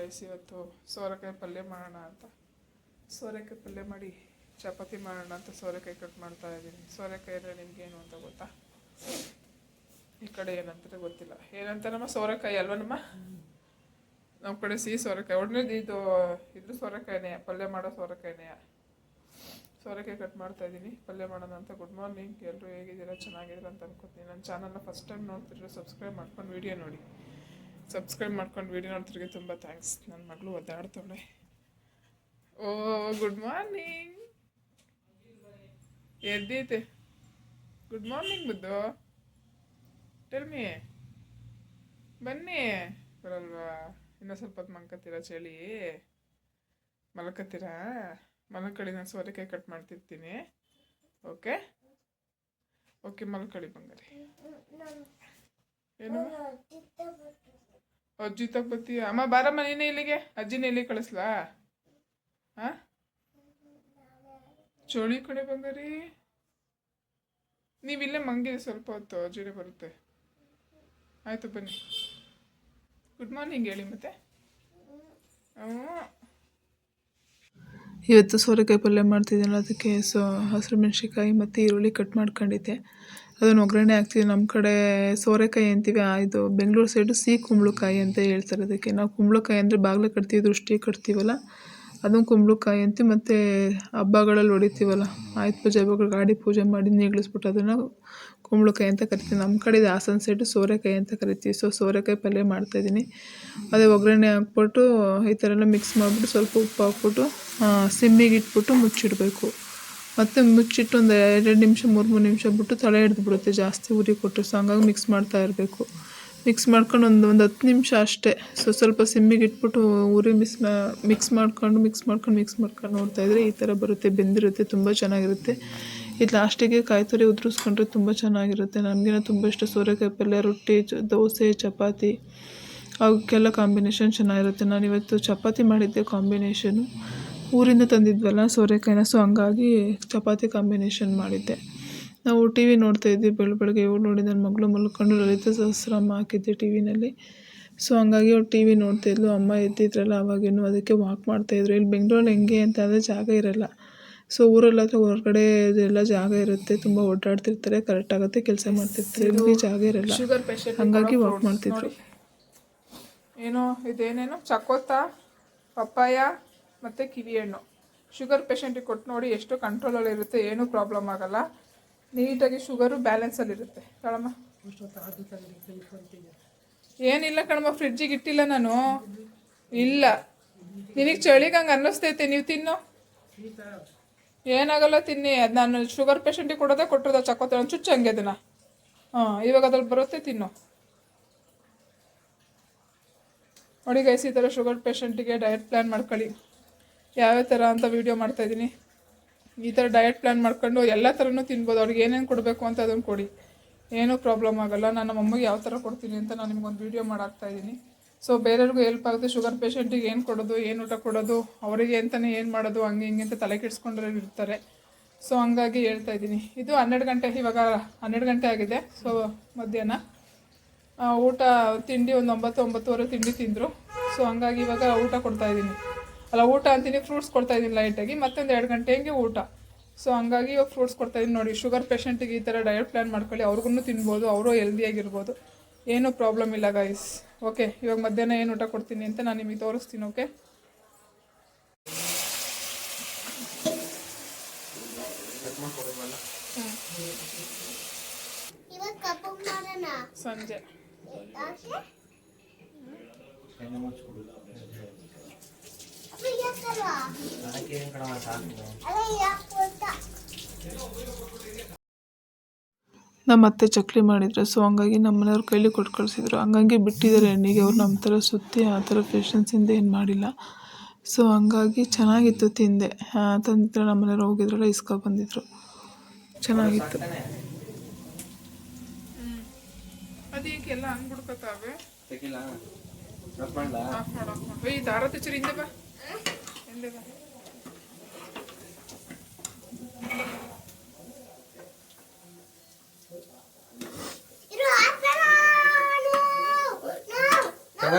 Guys, ಇವತ್ತು ಸೋರೆಕಾಯಿ ಪಲ್ಯ ಮಾಡೋಣ ಅಂತ. ಸೋರೆಕಾಯಿ ಪಲ್ಯ ಮಾಡಿ ಚಪಾತಿ ಮಾಡೋಣ ಅಂತ ಸೋರೆಕಾಯಿ ಕಟ್ ಮಾಡ್ತಾ ಇದ್ದೀನಿ. ಸೋರೆಕಾಯಿ ಅಂದರೆ ನಿಮ್ಗೇನು ಅಂತ ಗೊತ್ತಾ? ಈ ಕಡೆ ಏನಂತಾರೆ ಗೊತ್ತಿಲ್ಲ. ಏನಂತಾರಮ್ಮ, ಸೋರೆಕಾಯಿ ಅಲ್ವನಮ್ಮ? ನಮ್ಮ ಕಡೆ ಸಿಹಿ ಸೋರೆಕಾಯಿ. ಒಳ್ಳೆದು ಇದು ಸೋರೆಕಾಯಿನೇ, ಪಲ್ಯ ಮಾಡೋ ಸೋರೆಕಾಯಿನೇ. ಸೋರೆಕಾಯಿ ಕಟ್ ಮಾಡ್ತಾ ಇದ್ದೀನಿ, ಪಲ್ಯ ಮಾಡೋಣ ಅಂತ. ಗುಡ್ ಮಾರ್ನಿಂಗ್, ಎಲ್ಲರೂ ಹೇಗಿದ್ದೀರಾ? ಚೆನ್ನಾಗಿದ್ದೀರಾ ಅಂತ ಅನ್ಕೋತೀನಿ. ನನ್ನ ಚಾನಲ್ನ ಫಸ್ಟ್ ಟೈಮ್ ನೋಡ್ತಿದ್ರೆ ಸಬ್ಸ್ಕ್ರೈಬ್ ಮಾಡ್ಕೊಂಡು ವೀಡಿಯೋ ನೋಡಿ. ಸಬ್ಸ್ಕ್ರೈಬ್ ಮಾಡ್ಕೊಂಡು ವೀಡಿಯೋ ನೋಡ್ತಿರಿಗೆ ತುಂಬ ಥ್ಯಾಂಕ್ಸ್. ನನ್ನ ಮಗಳು ಒದ್ದಾಡ್ತಾಳೆ. ಓ ಗುಡ್ ಮಾರ್ನಿಂಗ್, ಎದ್ದೈತೆ. ಗುಡ್ ಮಾರ್ನಿಂಗ್ ಮುದ್ದು, ಟೆಲ್ಮಿ. ಬನ್ನಿ. ಬರಲ್ವಾ? ಇನ್ನೂ ಸ್ವಲ್ಪ ಹೊತ್ತು ಮಲ್ಕತ್ತೀರಾ? ಚಳಿ ಮಲ್ಕತ್ತೀರಾ? ಮಲ್ಕಳಿ. ನಾನು ಸೋರೆಕಾಯಿ ಕಟ್ ಮಾಡ್ತಿರ್ತೀನಿ. ಓಕೆ ಓಕೆ, ಮಲ್ಕಳಿ ಬಂಗಾರಿ. ಏನು ಅಜ್ಜಿ ತಗೋತೀಯ? ಅಮ್ಮ ಬಾರಮ್ಮ, ನೀನೇ ಇಲ್ಲಿಗೆ. ಅಜ್ಜಿನ ಇಲ್ಲಿ ಕಳಿಸ್ಲಾ? ಹಾಂ, ಚಳಿ ಕಡೆ ಬಂಗಾರಿ. ನೀವಿಲ್ಲೇ ಮಂಗಿದೆ ಸ್ವಲ್ಪ ಹೊತ್ತು, ಅಜ್ಜಿನೇ ಬರುತ್ತೆ. ಆಯಿತು, ಬನ್ನಿ. ಗುಡ್ ಮಾರ್ನಿಂಗ್ ಹೇಳಿ ಮತ್ತೆ. ಇವತ್ತು ಸೋರೆಕಾಯಿ ಪಲ್ಯ ಮಾಡ್ತಿದ್ದೀನಲ್ಲ, ಅದಕ್ಕೆ ಹಸಿರು ಮೆಣಸಿನ್ಕಾಯಿ ಮತ್ತು ಈರುಳ್ಳಿ ಕಟ್ ಮಾಡ್ಕೊಂಡಿದ್ದೆ. ಅದನ್ನು ಒಗ್ಗರಣೆ ಹಾಕ್ತೀವಿ. ನಮ್ಮ ಕಡೆ ಸೋರೆಕಾಯಿ ಅಂತೀವಿ, ಇದು ಬೆಂಗಳೂರು ಸೈಡು ಸಿಹಿ ಕುಂಬಳಕಾಯಿ ಅಂತ ಹೇಳ್ತಾರೆ. ಅದಕ್ಕೆ ನಾವು ಕುಂಬಳಕಾಯಿ ಅಂದರೆ ಬಾಗಿಲು ಕಟ್ತೀವಿ, ದೃಷ್ಟಿ ಕಟ್ತೀವಲ್ಲ, ಅದನ್ನು ಕುಂಬಳಕಾಯಿ ಅಂತೀವಿ. ಮತ್ತು ಹಬ್ಬಗಳಲ್ಲಿ ಹೊಡಿತೀವಲ್ಲ, ಆಯುಧ ಪೂಜೆ ಹಬ್ಬಗಳು, ಗಾಡಿ ಪೂಜೆ ಮಾಡಿ ನೀಗ್ಳಿಸ್ಬಿಟ್ಟು ಅದನ್ನು ಕುಂಬಳಕಾಯಿ ಅಂತ ಕರಿತೀವಿ. ನಮ್ಮ ಕಡೆ ಹಾಸನ ಸೈಡು ಸೋರೆಕಾಯಿ ಅಂತ ಕರಿತೀವಿ. ಸೋರೆಕಾಯಿ ಪಲ್ಯ ಮಾಡ್ತಾಯಿದ್ದೀನಿ. ಅದೇ ಒಗ್ಗರಣೆ ಹಾಕ್ಬಿಟ್ಟು ಈ ಥರ ಎಲ್ಲ ಮಿಕ್ಸ್ ಮಾಡಿಬಿಟ್ಟು ಸ್ವಲ್ಪ ಉಪ್ಪು ಹಾಕ್ಬಿಟ್ಟು ಸಿಮ್ಮಿಗೆ ಇಟ್ಬಿಟ್ಟು ಮುಚ್ಚಿಡಬೇಕು. ಮತ್ತು ಮುಚ್ಚಿಟ್ಟು ಒಂದು 2 ನಿಮಿಷ 3 ನಿಮಿಷ ಬಿಟ್ಟು ತಳ ಹಿಡಿದ್ಬಿಡುತ್ತೆ ಜಾಸ್ತಿ ಉರಿ ಕೊಟ್ಟು. ಸೊ ಹಂಗಾಗಿ ಮಿಕ್ಸ್ ಮಾಡ್ತಾ ಇರಬೇಕು. ಮಿಕ್ಸ್ ಮಾಡ್ಕೊಂಡು ಒಂದು 10 ನಿಮಿಷ ಅಷ್ಟೇ. ಸ್ವಲ್ಪ ಸಿಮ್ಮಿಗೆ ಇಟ್ಬಿಟ್ಟು ಉರಿ ಮಿಕ್ಸ್ ಮಾಡ್ಕೊಂಡು ನೋಡ್ತಾಯಿದ್ರೆ ಈ ಥರ ಬರುತ್ತೆ, ಬೆಂದಿರುತ್ತೆ, ತುಂಬ ಚೆನ್ನಾಗಿರುತ್ತೆ. ಇದು ಲಾಸ್ಟಿಗೆ ಕಾಯಿ ತುರಿ ಉದುರಿಸ್ಕೊಂಡ್ರೆ ತುಂಬ ಚೆನ್ನಾಗಿರುತ್ತೆ. ನನಗೇನೋ ತುಂಬ ಇಷ್ಟ ಸೋರೆಕಾಯಿ ಪಲ್ಯ. ರೊಟ್ಟಿ, ದೋಸೆ, ಚಪಾತಿ ಅವಕ್ಕೆಲ್ಲ ಕಾಂಬಿನೇಷನ್ ಚೆನ್ನಾಗಿರುತ್ತೆ. ನಾನಿವತ್ತು ಚಪಾತಿ ಮಾಡಿದ್ದೆ ಕಾಂಬಿನೇಷನು. ಊರಿಂದ ತಂದಿದ್ವಲ್ಲ ಸೋರೆಕಾಯಿನ, ಸೊ ಹಂಗಾಗಿ ಚಪಾತಿ ಕಾಂಬಿನೇಷನ್ ಮಾಡಿದ್ದೆ. ನಾವು ಟಿ ವಿ ನೋಡ್ತಾಯಿದ್ವಿ ಬೆಳಗ್ಗೆ. ಇವಳು ನೋಡಿ ನನ್ನ ಮಗಳು ಮಲ್ಕೊಂಡು ಲಲಿತಾ ಸಹಸ್ರನಾಮ ಹಾಕಿದ್ದೆ ಟಿ ವಿನಲ್ಲಿ. ಸೊ ಹಂಗಾಗಿ ಅವ್ಳು ಟಿ ವಿ ನೋಡ್ತಾಯಿದ್ಲು. ಅಮ್ಮ ಎದ್ದಿದ್ರಲ್ಲ ಅವಾಗೇನು, ಅದಕ್ಕೆ ವಾಕ್ ಮಾಡ್ತಾಯಿದ್ರು. ಇಲ್ಲಿ ಬೆಂಗಳೂರಲ್ಲಿ ಹೆಂಗೆ ಅಂತ ಅಂದರೆ ಜಾಗ ಇರಲ್ಲ. ಸೊ ಊರಲ್ಲಾದರೆ ಹೊರಗಡೆ ಇದೆಲ್ಲ ಜಾಗ ಇರುತ್ತೆ, ತುಂಬ ಓಡಾಡ್ತಿರ್ತಾರೆ, ಕರೆಕ್ಟ್ ಆಗುತ್ತೆ, ಕೆಲಸ ಮಾಡ್ತಿರ್ತಾರೆ. ಇಲ್ಲಿ ಜಾಗ ಇರಲ್ಲ, ಶುಗರ್ ಪೇಷಂಟ್ ಹಂಗಾಗಿ ವಾಕ್ ಮಾಡ್ತಿದ್ರು. ಏನೋ ಇದೇನೇನು ಚಕೋತ, ಪಪ್ಪಾಯ ಮತ್ತು ಕಿವಿ ಹಣ್ಣು. ಶುಗರ್ ಪೇಷಂಟಿಗೆ ಕೊಟ್ಟು ನೋಡಿ, ಎಷ್ಟು ಕಂಟ್ರೋಲಲ್ಲಿ ಇರುತ್ತೆ, ಏನೂ ಪ್ರಾಬ್ಲಮ್ ಆಗೋಲ್ಲ. ನೀಟಾಗಿ ಶುಗರು ಬ್ಯಾಲೆನ್ಸಲ್ಲಿರುತ್ತೆ. ಕಣಮ್ಮ, ಏನಿಲ್ಲ ಕಣಮ್ಮ, ಫ್ರಿಡ್ಜಿಗೆ ಇಟ್ಟಿಲ್ಲ ನಾನು. ಇಲ್ಲ, ನಿನಗೆ ಚಳಿಗೆ ಹಂಗೆ ಅನ್ನಿಸ್ತೈತೆ, ನೀವು ತಿನ್ನು. ಏನಾಗಲ್ಲ, ತಿನ್ನಿ. ಅದು ನಾನು ಶುಗರ್ ಪೇಷಂಟಿಗೆ ಕೊಟ್ಟಿರೋದ ಚಕೋತ ಚುಚ್ಚು ಹಂಗೆ ಅದನ್ನು. ಇವಾಗ ಅದ್ರಲ್ಲಿ ಬರುತ್ತೆ, ತಿನ್ನು. ನೋಡಿ ಗೈಸ್, ಈ ಥರ ಶುಗರ್ ಪೇಷಂಟಿಗೆ ಡಯಟ್ ಪ್ಲ್ಯಾನ್ ಮಾಡ್ಕೊಳ್ಳಿ. ಯಾವ್ಯಾವ ಥರ ಅಂತ ವೀಡಿಯೋ ಮಾಡ್ತಾಯಿದ್ದೀನಿ. ಈ ಥರ ಡಯಟ್ ಪ್ಲ್ಯಾನ್ ಮಾಡ್ಕೊಂಡು ಎಲ್ಲ ಥರನೂ ತಿನ್ಬೋದು. ಅವ್ರಿಗೆ ಏನೇನು ಕೊಡಬೇಕು ಅಂತ ಅದನ್ನು ಕೊಡಿ, ಏನೂ ಪ್ರಾಬ್ಲಮ್ ಆಗೋಲ್ಲ. ನಾನು ನಮ್ಮ ಅಮ್ಮಗೆ ಯಾವ ಥರ ಕೊಡ್ತೀನಿ ಅಂತ ನಾನು ನಿಮ್ಗೊಂದು ವೀಡಿಯೋ ಮಾಡಾಕ್ತಾಯಿದ್ದೀನಿ. ಸೊ ಬೇರೆಯವ್ರಿಗೂ ಹೆಲ್ಪ್ ಆಗುತ್ತೆ. ಶುಗರ್ ಪೇಷಂಟಿಗೆ ಏನು ಕೊಡೋದು, ಏನು ಊಟ ಕೊಡೋದು, ಅವರಿಗೆ ಅಂತಲೇ ಏನು ಮಾಡೋದು, ಹಂಗೆ ಹಿಂಗೆ ಅಂತ ತಲೆ ಕೆಡಿಸ್ಕೊಂಡ್ರೆ ಇರ್ತಾರೆ. ಸೊ ಹಂಗಾಗಿ ಹೇಳ್ತಾಯಿದ್ದೀನಿ. ಇದು 12 ಗಂಟೆ, ಇವಾಗ 12 ಗಂಟೆ ಆಗಿದೆ. ಸೊ ಮಧ್ಯಾಹ್ನ ಊಟ ತಿಂಡಿ ಒಂದು 9-9:30 ತಿಂಡಿ ತಿಂದರು. ಸೊ ಹಂಗಾಗಿ ಇವಾಗ ಊಟ ಕೊಡ್ತಾಯಿದ್ದೀನಿ. ಊಟ ಅಂತೀನಿ, ಫ್ರೂಟ್ಸ್ ಕೊಡ್ತಾಯಿದ್ದೀನಿ ಲೈಟಾಗಿ. ಮತ್ತೊಂದು 2 ಗಂಟೆ ಹಿಂಗೆ ಊಟ. ಸೊ ಹಂಗಾಗಿ ಇವಾಗ ಫ್ರೂಟ್ಸ್ ಕೊಡ್ತಾಯಿದ್ದೀನಿ. ನೋಡಿ, ಶುಗರ್ ಪೇಷಂಟಿಗೆ ಈ ಥರ ಡಯಟ್ ಪ್ಲ್ಯಾನ್ ಮಾಡ್ಕೊಳ್ಳಿ. ಅವ್ರಿಗೂ ತಿನ್ಬೋದು, ಅವರು ಹೆಲ್ದಿಯಾಗಿರ್ಬೋದು, ಏನೂ ಪ್ರಾಬ್ಲಮ್ ಇಲ್ಲ ಗೈಸ್. ಓಕೆ, ಇವಾಗ ಮಧ್ಯಾಹ್ನ ಏನು ಊಟ ಕೊಡ್ತೀನಿ ಅಂತ ನಾನು ನಿಮಗೆ ತೋರಿಸ್ತೀನಿ. ಓಕೆ, ಸಂಜೆ ನಮ್ಮ ಅತ್ತೆ ಚಕ್ಲಿ ಮಾಡಿದ್ರು. ಸೊ ಹಂಗಾಗಿ ನಮ್ಮ ಮನೆಯವ್ರ ಕೈಲಿ ಕೊಟ್ಟು ಕಳಿಸಿದ್ರು. ಹಂಗಾಗಿ ಬಿಟ್ಟಿದ್ದಾರೆ ಎಣ್ಣೆಗೆ. ಅವ್ರು ನಮ್ಮ ಥರ ಸುತ್ತಿ ಆ ಥರ ಪೇಷನ್ಸಿಂದ ಏನು ಮಾಡಿಲ್ಲ. ಸೊ ಹಂಗಾಗಿ ಚೆನ್ನಾಗಿತ್ತು, ತಿಂದೆ. ತಂದಿದ್ರು ನಮ್ಮ ಮನೆಯವ್ರು, ಹೋಗಿದ್ರಲ್ಲ ಇಸ್ಕೊ ಬಂದಿದ್ರು, ಚೆನ್ನಾಗಿತ್ತು. ಅದಕ್ಕೆಲ್ಲ ಹಂಗ್ಬಿಡ್ಕೊತಾವೆ. ಈ ದಾರ ತೆಚ್ಚರಿ ಹಿಂದೆ ಬಾ, ಹಿಂದೆ ಬಾ.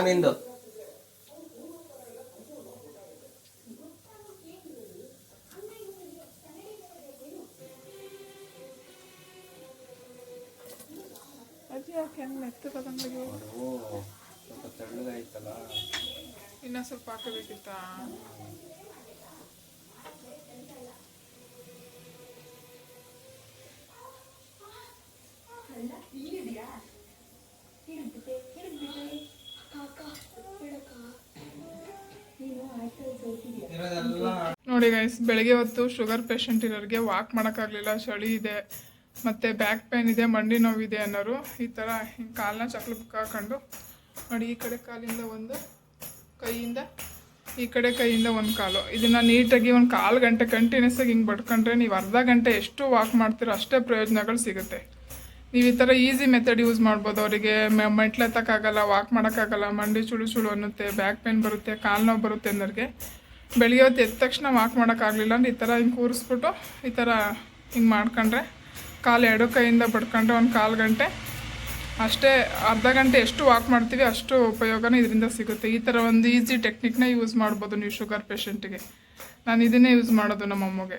ನಿಂದು ಯಾಕೆ ಹೆಂಗೆ ಮೆತ್ತಗದಂಗೆ ಅದು ಸ್ವಲ್ಪ ತೆಳ್ಳಗಾಯ್ತಲ್ಲ. ಇನ್ನೂ ಸ್ವಲ್ಪ ಹಾಕಬೇಕಿತ್ತಾ? ನೋಡಿ ಗೈಸ್, ಬೆಳಗ್ಗೆ ಹೊತ್ತು ಶುಗರ್ ಪೇಷಂಟ್ ಇರೋರಿಗೆ ವಾಕ್ ಮಾಡೋಕ್ಕಾಗಲಿಲ್ಲ, ಚಳಿ ಇದೆ ಮತ್ತು ಬ್ಯಾಕ್ ಪೇನ್ ಇದೆ, ಮಂಡಿ ನೋವಿದೆ ಅನ್ನೋರು ಈ ಥರ ಹಿಂಗೆ ಕಾಲನ್ನ ಚಕ್ಲು ಹಾಕೊಂಡು ನೋಡಿ, ಈ ಕಡೆ ಕಾಲಿಂದ ಒಂದು, ಕೈಯಿಂದ ಈ ಕಡೆ ಕೈಯಿಂದ ಒಂದು ಕಾಲು, ಇದನ್ನು ನೀಟಾಗಿ ಒಂದು 1/4 ಗಂಟೆ ಕಂಟಿನ್ಯೂಸ್ ಆಗಿ ಹಿಂಗೆ ಬಡ್ಕೊಂಡ್ರೆ ನೀವು ಅರ್ಧ ಗಂಟೆ ಎಷ್ಟು ವಾಕ್ ಮಾಡ್ತೀರೋ ಅಷ್ಟೇ ಪ್ರಯೋಜನಗಳು ಸಿಗುತ್ತೆ. ನೀವು ಈ ಥರ ಈಸಿ ಮೆಥಡ್ ಯೂಸ್ ಮಾಡ್ಬೋದು. ಅವರಿಗೆ ಮೆಟ್ಲು ಎತ್ತಕ್ಕಾಗಲ್ಲ, ವಾಕ್ ಮಾಡೋಕ್ಕಾಗಲ್ಲ, ಮಂಡಿ ಚುಳು ಚುಳು ಅನ್ನುತ್ತೆ, ಬ್ಯಾಕ್ ಪೇನ್ ಬರುತ್ತೆ, ಕಾಲು ನೋವು ಬರುತ್ತೆ ಅನ್ನೋರಿಗೆ ಬೆಳಿಗ್ಗೆ ಹೊತ್ತು ಎದ್ದ ತಕ್ಷಣ ವಾಕ್ ಮಾಡೋಕ್ಕಾಗಲಿಲ್ಲ ಅಂದರೆ ಈ ಥರ ಹಿಂಗೆ ಕೂರಿಸ್ಬಿಟ್ಟು ಈ ಥರ ಹಿಂಗೆ ಮಾಡ್ಕೊಂಡ್ರೆ, ಕಾಲು 2 ಕೈಯಿಂದ ಬಡ್ಕೊಂಡ್ರೆ ಒಂದು 1/4 ಗಂಟೆ ಅಷ್ಟೇ, ಅರ್ಧ ಗಂಟೆ ಎಷ್ಟು ವಾಕ್ ಮಾಡ್ತೀವಿ ಅಷ್ಟು ಉಪಯೋಗನೂ ಇದರಿಂದ ಸಿಗುತ್ತೆ. ಈ ಥರ ಒಂದು ಈಸಿ ಟೆಕ್ನಿಕ್ನ ಯೂಸ್ ಮಾಡ್ಬೋದು ನೀವು ಶುಗರ್ ಪೇಷಂಟಿಗೆ. ನಾನು ಇದನ್ನೇ ಯೂಸ್ ಮಾಡೋದು ನಮ್ಮ ಅಮ್ಮಗೆ.